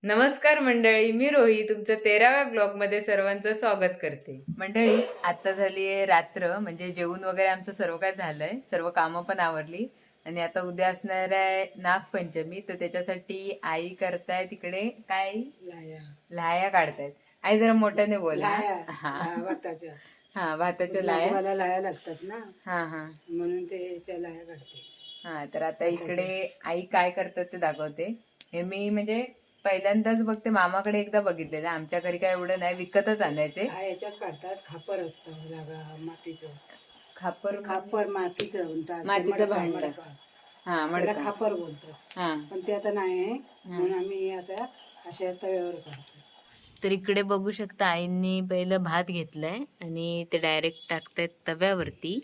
नमस्कार मंडळी, मी रोही तुमचं 13व्या ब्लॉग मध्ये सर्वांचं स्वागत करते. मंडळी, आता झाली आहे रात्र, म्हणजे जेवण वगैरे आमचं सर्व काय झालंय, सर्व कामं पण आवरली आणि आता उद्या असणार आहे नागपंचमी. तर त्याच्यासाठी आई करताय तिकडे काय लाह्या काढतायत. आई जरा मोठ्याने बोला. हा, भाताच्या लाह्या लाया लागतात ना, हा म्हणून ते लाया काढते. हा, तर आता इकडे आई काय करतात ते दाखवते. हे मी म्हणजे पहिल्यांदाच बघते, मामाकडे एकदा बघितलेलं. आमच्या घरी काय एवढं नाही, विकतच आणायचे. याच्यात काढतात, खापर असतं मातीचं. खापर खापर मातीचं म्हणतात, मातीचं भांड. हा, त्याला मडका. खापर बोलतात. हा, पण ते आता नाही आहे, म्हणून आम्ही आता अशा तव्यावर काढतो. तर इकडे बघू शकता, आईंनी पहिलं भात घेतलाय आणि ते डायरेक्ट टाकतायत तव्यावरती.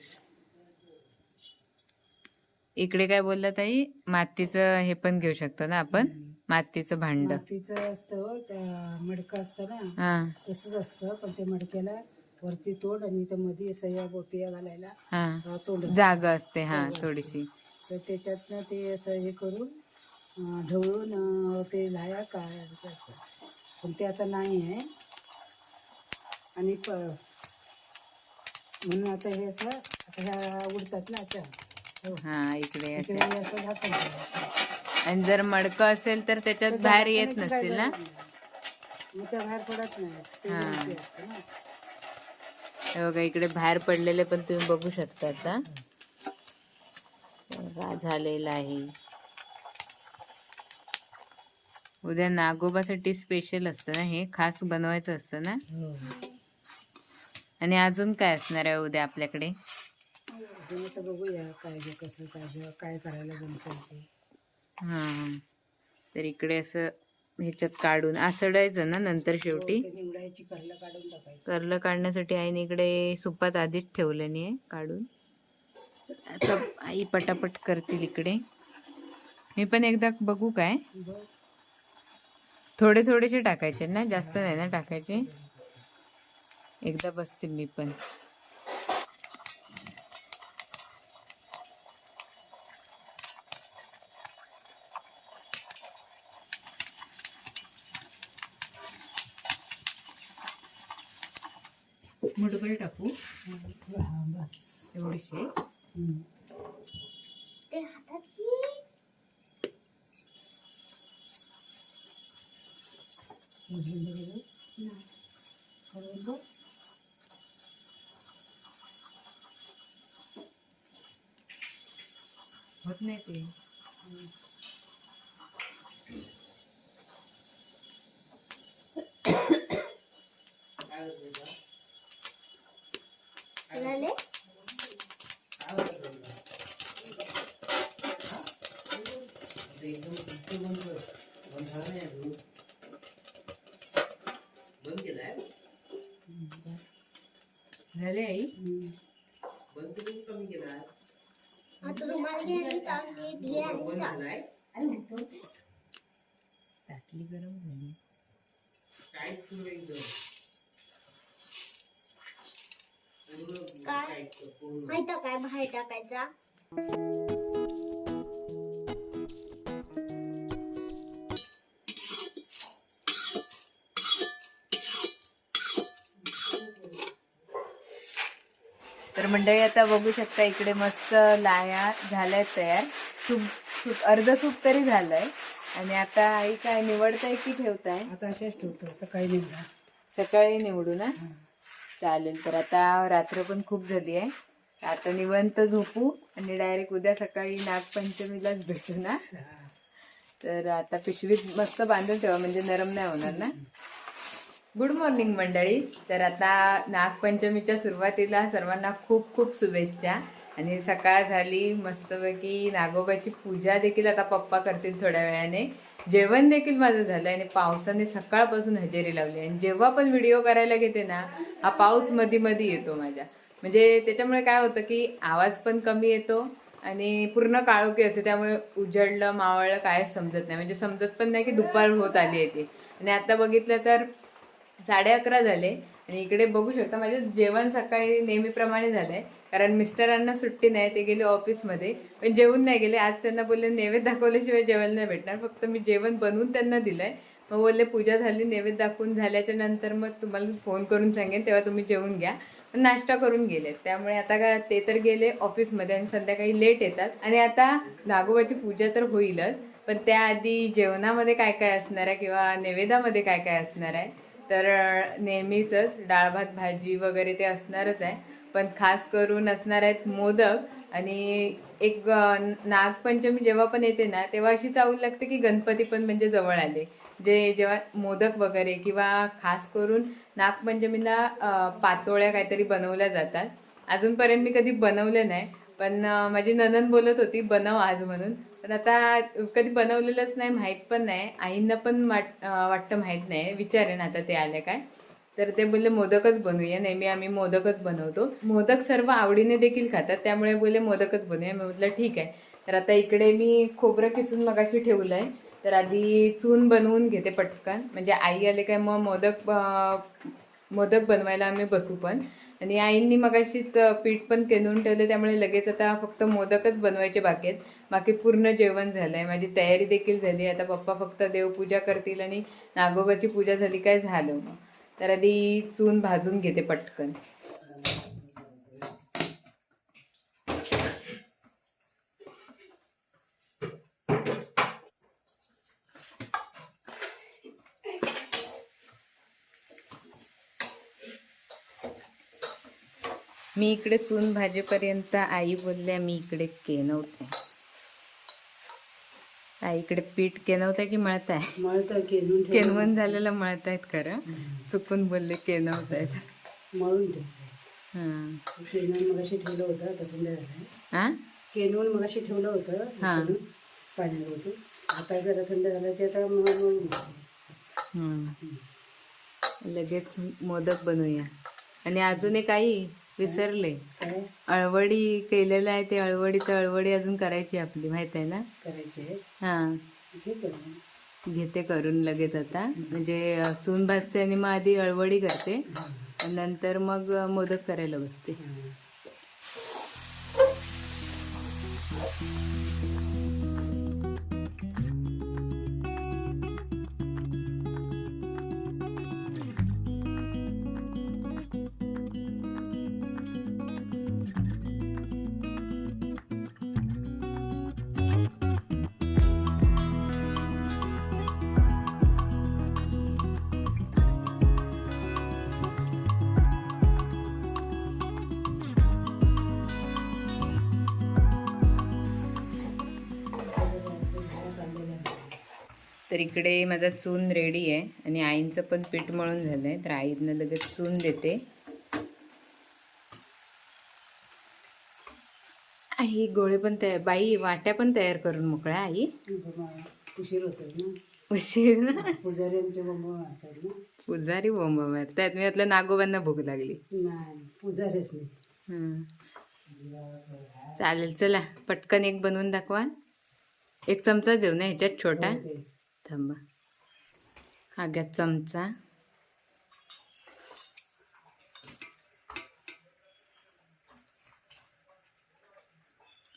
इकडे काय बोललात आई, मातीचं हे पण घेऊ शकतो ना आपण, मातीचं भांड. मातीचं असतं, त्या मडकं असतं ना, हा तसंच असतं. पण ते मडक्याला वरती तोड आणि त्या मध्ये सह्या बोटिया घालायला हा, तोड जागा असते हा थोडीशी. तर त्याच्यातनं ते असं हे करून ढवळून ते लाया काढायचं असतं. पण ते आता नाही आहे. आणि म्हणून आता हे असं आता ह्या उडतात ना अशा. हा, इकडे असे. असं झाकण ठेवायचं. आणि जर मडकं असेल तर त्याच्यात बाहेर येत नसतील ना. मग त्या बाहेर पडत नाही, ते वरती असतं ना. हे बघा, इकडे बाहेर पडलेले पण तुम्ही बघू शकता. आता बघा, झालेलं आहे. उद्या नागोबासाठी स्पेशल असतं ना, हे खास बनवायचं असतं ना. आणि अजून काय असणार आहे उद्या आपल्याकडे? आता बघूया काय कसं काय करायला जमतं ते. हा, तर इकडे असं ह्याच्यात काढून आसडायचं ना नंतर शेवटी. निवडायची, करलं काढून टाकायचं. करलं काढण्यासाठी आईने इकडे सुपात आधीच ठेवलं नाही काढून. आता आई पटापट करतील इकडे. मी पण एकदा बघू काय. थोडे थोडेसे टाकायचे ना, जास्त नाही ना टाकायचे. एकदा बसते मी पण. मुठभर टाकू बस एवढीशे. होत नाही ते. झाले आई. ताटली गरम झाली. काय माहिती काय बाहेर टाकायचा. तर मंडळी, आता बघू शकता इकडे मस्त लाया झाल्यात तयार. सूप अर्ध सूप तरी झालंय. आणि आता आई काय निवडताय की ठेवताय? आता अशाच ठेवतो, सकाळी निवडा. सकाळी निवडू ना. चालेल. तर आता रात्र पण खूप झाली आहे, आता निवांत झोपू आणि डायरेक्ट उद्या सकाळी नागपंचमीलाच भेटू ना. तर आता पिशवीत मस्त बांधून ठेवा, म्हणजे नरम नाही होणार ना. गुड मॉर्निंग मंडळी. तर आता नागपंचमीच्या सुरुवातीला सर्वांना खूप खूप शुभेच्छा. आणि सकाळ झाली मस्तपैकी. नागोबाची पूजा देखील आता पप्पा करतील थोड्या वेळाने. जेवण देखील माझं झालं आणि पावसाने सकाळपासून हजेरी लावली. आणि जेव्हा पण व्हिडिओ करायला घेते ना, हा पाऊस मध्ये मध्ये येतो माझ्या. म्हणजे त्याच्यामुळे काय होतं की आवाज पण कमी येतो आणि पूर्ण काळोखी असते. त्यामुळे उजळलं मावळलं कायच समजत नाही. म्हणजे समजत पण नाही की दुपार होत आली आहे ती. आणि आता बघितलं तर 11:30 झाले. आणि इकडे बघू शकता माझं जेवण सकाळी नेहमीप्रमाणे झालंय, कारण मिस्टरांना सुट्टी नाही, ते गेले ऑफिसमध्ये. पण जेवून नाही गेले आज. त्यांना बोलले नैवेद्य दाखवल्याशिवाय जेवायला नाही भेटणार. फक्त मी जेवण बनवून त्यांना दिलंय. मग बोलले पूजा झाली, नैवेद्य दाखवून झाल्याच्या नंतर मग तुम्हाला फोन करून सांगेन, तेव्हा तुम्ही जेवून घ्या. पण नाश्ता करून गेलेत, त्यामुळे आता काय ते तर गेले ऑफिसमध्ये आणि संध्याकाळी लेट येतात. आणि आता नागोबाची पूजा तर होईलच, पण त्याआधी जेवणामध्ये काय काय असणार आहे किंवा नैवेद्यामध्ये काय काय असणार आहे, तर नेहमीच डाळ भात भाजी वगैरे ते असणारच आहे. पण खास करून असणार आहेत मोदक. आणि एक नागपंचमी जेव्हा पण येते ना, तेव्हा अशी चावल लागते की गणपती पण म्हणजे जवळ आले. जेव्हा मोदक वगैरे किंवा खास करून नागपंचमीला पातोळ्या काहीतरी बनवल्या जातात. अजूनपर्यंत मी कधी बनवलं नाही, पण माझी नणंद बोलत होती बनव आज म्हणून. पण आता कधी बनवलेलंच नाही, माहीत पण नाही. आईंना पण वाटतं माहीत नाही, विचारेन आता ते आले काय. तर ते बोलले मोदकच बनवूया. नेहमी आम्ही मोदकच बनवतो. मोदक सर्व आवडीने देखील खातात, त्यामुळे बोलले मोदकच बनवूया. मी म्हटलं ठीक आहे. तर आता इकडे मी खोबरं किसून मगाशी ठेवलं आहे. तर आधी चून बनवून घेते पटकन, म्हणजे आई आले काय मग मोदक बनवायला आम्ही बसू पण. आणि आईंनी मगाशीच पीठ पण केनून ठेवले, त्यामुळे लगेच आता फक्त मोदकच बनवायचे बाकी आहेत. बाकी पूर्ण जेवण झालं आहे, माझी तयारी देखील झाली. आता पप्पा फक्त देवपूजा करतील आणि नागोबाची पूजा झाली काय झालं मग. तर आधी चून भाजून घेते पटकन. मी इकडे चून भाजेपर्यंत आई बोलल्या मी इकडे केनवते. आई इकडे पीठ केनवताय की मळताय? मळतं केनून केनवून झालेलं मळतायत खरं, चुकून बोलले केनवतायत. मळून ठेवते. हां केनून मगाशी ठेवलं होतं, आता थंड झालं. हां केनून मगाशी ठेवलं होतं पाण्यात होतं. आता जरा थंड झालं ते आता मळून घेते. लगेच मोदक बनवूया. आणि अजून एक आई विसरले, काय अळवडी केलेलं आहे. ते अळवडी अजून करायची आपली, माहित आहे ना? करायचे? हां ठीक आहे, घेते करून लगेच आता. म्हणजे चून भाजते आणि मग आधी अळवडी करते, नंतर मग मोदक करायला बसते. तर इकडे माझा चून रेडी आहे आणि आईंचं पण पीठ मळून झालं आहे. तर आईंना लगेच चून देते. आई गोळे पण तयार, बाई वाट्या पण तयार करून मोकळ्या आई. उशीर होतो ना, उशीर ना, पुजाऱ्यांचे बोंब मारतात ना. पुजारी बोंब मारतात. मी म्हटलं नागोबांना भूक लागली. नाही, पुजारीच नाही. चालेल, चला पटकन एक बनवून दाखवा. एक चमचा देऊ ना ह्याच्यात छोटा? थांबा, हा घ्या चमचा.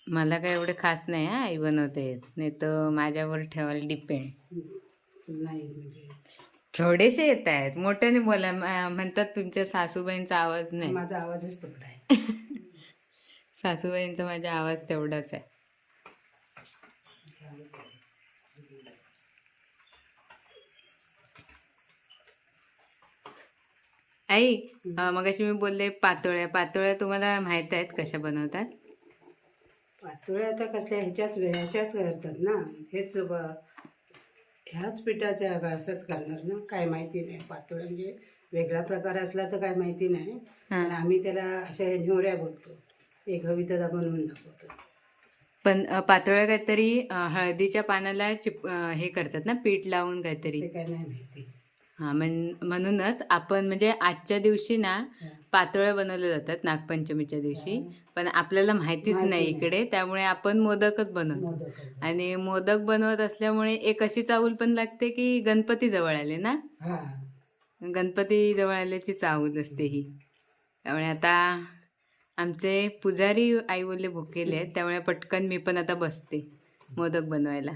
मला काय एवढे खास नाही हा, आई बनवते, नाही तर माझ्यावर ठेवायला डिपेंड. नाही म्हणजे थोडेसे येत आहेत, मोठ्याने बोला. म्हणतात तुमच्या सासूबाईंचा आवाज नाही. माझा आवाजच तेवढा आहे. सासूबाईंचा माझा आवाज तेवढाच आहे. आई मगाशी मी बोलले पातोळ्या तुम्हाला माहित आहेत कशा बनवतात? पातोळ्या आता कसल्या ह्याच्याच करतात ना, ह्याच पिठाच्या असंच करणार ना, काय माहिती नाही. पातोळ्या म्हणजे वेगळा प्रकार असला तर काय माहिती नाही, पण आम्ही त्याला अशा न्योऱ्या बोलतो. एक हवी तर बनवून दाखवतो. पण पातोळ्या काहीतरी हळदीच्या पानाला हे करतात ना, पीठ लावून काहीतरी. ते काय नाही माहिती. हा म्हणूनच आपण म्हणजे आजच्या दिवशी ना पातोळ्या बनवल्या जातात नागपंचमीच्या दिवशी, पण आपल्याला माहितीच नाही इकडे, त्यामुळे आपण मोदकच बनवतो. आणि मोदक बनवत असल्यामुळे एक अशी चावल पण लागते की गणपती जवळ आले ना, गणपती जवळ आल्याची चावल असते ही. त्यामुळे आता आमचे पुजारी आई बोलले भुकेले आहेत, त्यामुळे पटकन मी पण आता बसते मोदक बनवायला.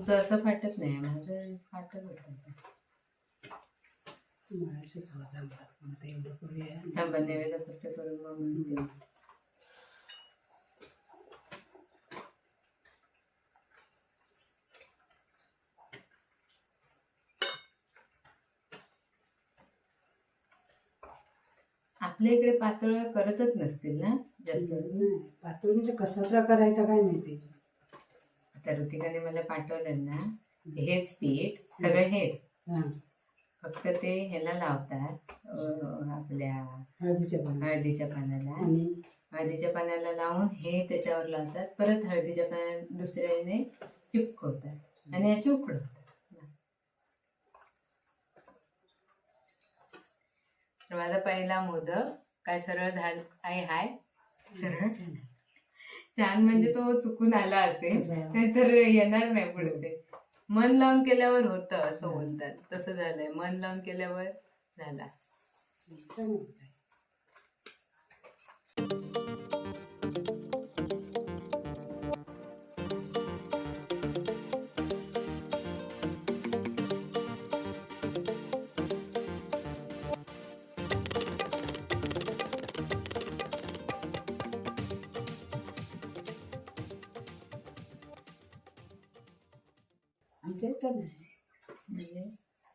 तुमचं असं फाटत नाही, माझं फाटत होतं. मळाशीच हवा चांगला मग ते एवढं करूया. थांबा, नैवेद्यापुरते करून मग म्हणते. आपल्या इकडे पातोळ्या करतच नसतील ना जास्त. नाही, पातळ म्हणजे कसा प्रकार आहे तर काय माहिती. आता ऋतिकाने मला पाठवलं ना, हेच पीठ सगळं हेच, हां फक्त ते ह्याला लावतात आपल्या हळदीच्या पानाला. आणि हळदीच्या पानाला लावून हे त्याच्यावर लावतात, परत हळदीच्या पाना दुसऱ्याने चिपकवतात आणि असे उकडवतात. तर माझा पहिला मोदक काय सरळ हाय सरळ छान, म्हणजे तो चुकून आला असेल नाहीतर येणार नाही पुढे. मन लावून केल्यावर होतं असं बोलतात, तसं झालंय. मन लावून केल्यावर झाला. आमच्या इकडं नाही, म्हणजे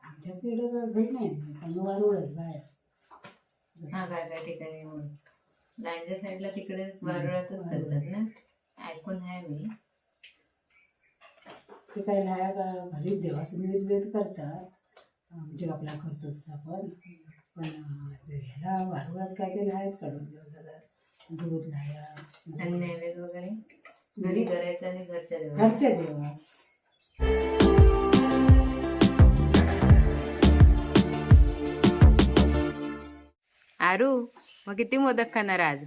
आमच्या इकडं घरी नाही, पण वारुळच बाहेर. हा काय ठिकाणी लांजा साईडला तिकडे वारुळातच करतात ना, ऐकून आहे मी. ते काय लाया घरी देवाचं निवेद करतात, म्हणजे आपला करतो तसं पण ह्याला वारुळात काय ते लायाच काढून घेऊन जातात. दूध लाया आणि नैवेद्य वगैरे घरी करायचं आणि घरच्या देवास. आरू, मग किती मोदक खाणार आज?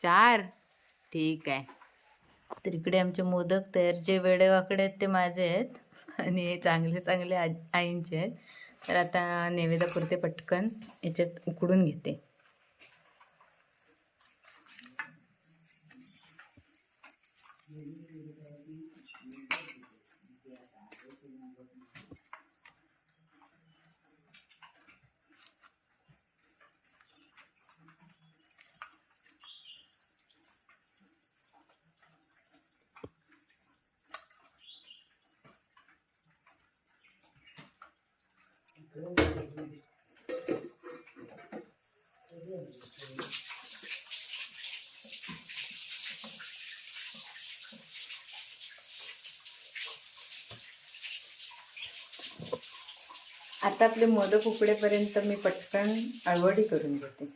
4. ठीक आहे. तर इकडे आमचे मोदक तयार, जे वेडेवाकडे आहेत ते माझे आहेत आणि हे चांगले चांगले आईंचे आहेत. तर आता नैवेद्यापुरते पटकन याच्यात उकडून घेते. आता आपले मोदक उकडेपर्यंत मी पटकन अळवडी करून घेते.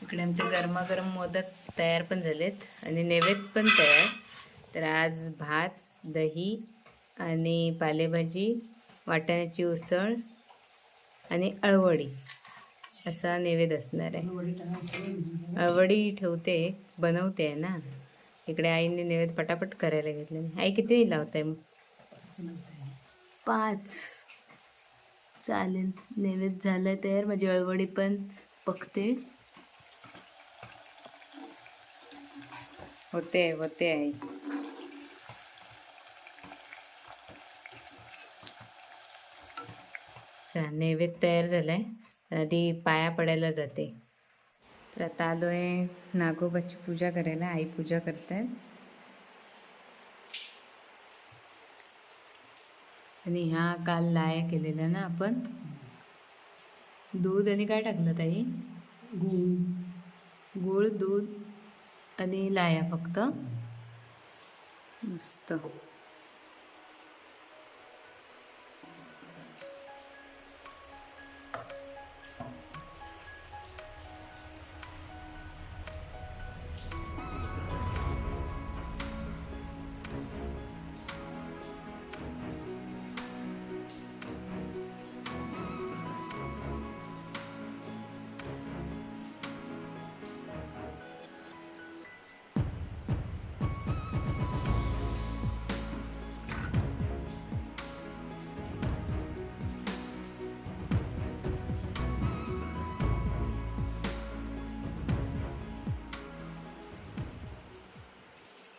इकडे आमचे गरमागरम मोदक तयार पण झालेत आणि नैवेद्य पण तयार. तर आज भात, दही आणि पालेभाजी, वाटाण्याची उसळ आणि अळवडी असा नैवेद्य असणार आहे. अळवडी ठेवते, बनवते आहे ना. इकडे आईने नैवेद्य पटापट करायला घेतले. आई किती लावताय मग? 5. चालेल, नैवेद्य झालं तयार. माझी अळवडी पण पकते. होते आई. नैवेद्य तयार झालाय. आधी पाया पडायला जाते. तर आता आलोय नागोबाची पूजा करायला. आई पूजा करतात. आणि ह्या काल लाया केलेल्या ना आपण. दूध आणि काय टाकलं ताई? गूळ, दूध आणि लाया फक्त. मस्त.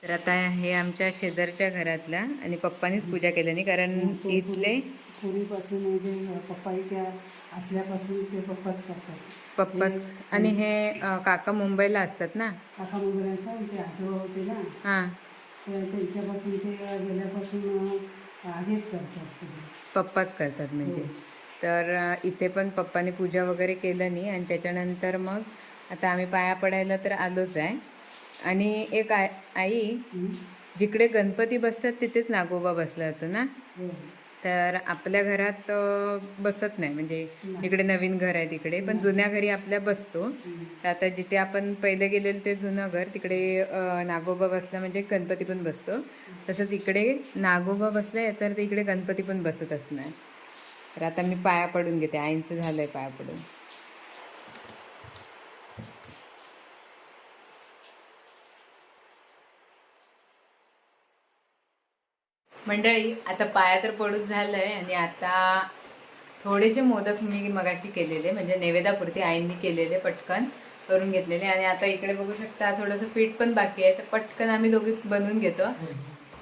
तर आता हे आमच्या शेजारच्या घरातल्या आणि पप्पानीच पूजा केल्याने, कारण इथले पूर्वीपासून म्हणजे पप्पाच्या असल्यापासून ते पप्पाच करतात. पप्पा आणि हे काका मुंबईला असतात ना. काका मुंबईला ते आजोबा होते ना, हां, तर त्यांच्यापासून ते गेल्यापासून हेच करतात. पप्पाच करतात म्हणजे. तर इथे पण पप्पाने पूजा वगैरे केलं नाही आणि त्याच्यानंतर मग आता आम्ही पाया पडायला तर आलोच आहे. आणि एक आई जिकडे गणपती बसतात तिथेच नागोबा बसला जातो ना. तर आपल्या घरात बसत नाही, म्हणजे जिकडे नवीन घर आहे तिकडे, पण जुन्या घरी आपल्या बसतो. तर आता जिथे आपण पहिले गेलेलं ते जुनं घर तिकडे नागोबा बसला म्हणजे गणपती पण बसतो. तसंच इकडे नागोबा बसलाय तर ते इकडे गणपती पण बसत असणार. तर आता मी पाया पडून घेते. आईंचं झालंय पाया पडून. मंडळी आता पाया तर पडून झालंय आणि आता थोडेसे मोदक मी मगाशी केलेले, म्हणजे नैवेद्यापुरती आईंनी केलेले, पटकन करून घेतलेले. आणि आता इकडे बघू शकता थोडंसं पीठ पण बाकी आहे, तर पटकन आम्ही दोघी बनवून घेतो.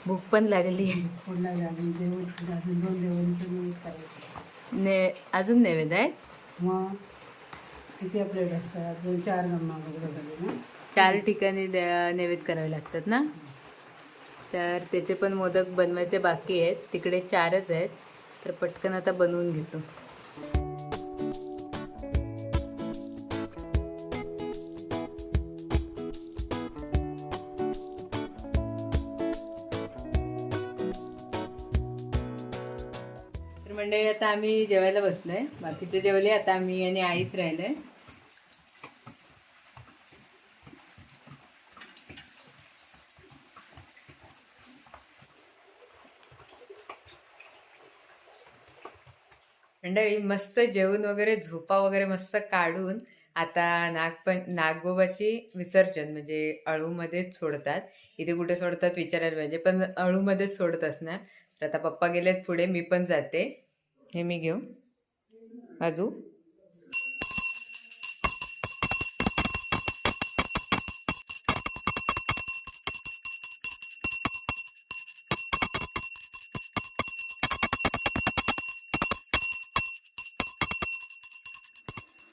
भूक पण लागली. अजून 2 देवांचं करायचं. अजून नैवेद्य आहे. मग किती प्लेट असतात? 2-4 गम्मा वगैरे झाले ना. 4 ठिकाणी नैवेद्य करावे लागतात ना. तर त्याचे पण मोदक बनवायचे बाकी आहेत. तिकडे 4च आहेत, तर पटकन आता बनवून घेतो. तर मंडळी आता आम्ही जेवायला बसलोय. बाकीचे जेवले, आता आम्ही आणि आईच राहिलोय. मंडळी मस्त जेवण वगैरे, झोपा वगैरे मस्त काढून आता नागोबाची विसर्जन म्हणजे अळूमध्येच सोडतात. इथे कुठे सोडतात विचारायला पाहिजे, पण अळूमध्येच सोडत असणार. तर आता पप्पा गेलेत पुढे, मी पण जाते. हे मी घेऊ बाजू.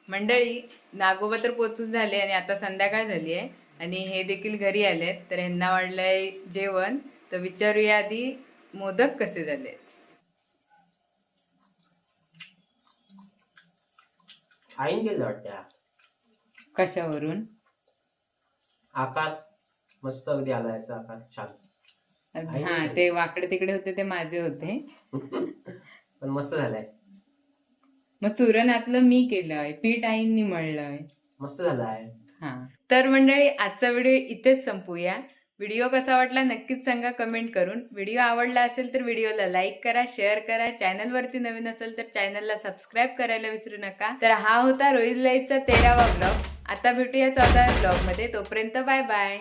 मंडळी नागोबा तर पोचून झाले आणि आता संध्याकाळ झाली आहे आणि हे देखील घरी आलेत. तर ह्यांना वाढलंय जेवण, तर विचारूया आधी मोदक कसे झाले. आईन केलं वाटतं. कशावरून? आकार मस्त अगदी आला याचा आकार छान. हा, ते वाकडे तिकडे होते ते माझे होते. पण मस्त झालाय. मग चुरणातलं मी केलंय, पीठ आईंनी मळलंय. मस्त झालाय. हा, तर मंडळी आजचा व्हिडिओ इथेच संपूया. व्हिडिओ कसा वाटला नक्कीच सांगा कमेंट करून. व्हिडिओ आवडला असेल तर व्हिडिओला लाईक करा, शेअर करा. चॅनलवरती नवीन असेल तर चॅनलला सबस्क्राईब करायला विसरू नका. तर हा होता रोईज लाईफचा 13वा ब्लॉग. आता भेटूया 14व्या ब्लॉगमध्ये. तोपर्यंत बाय बाय.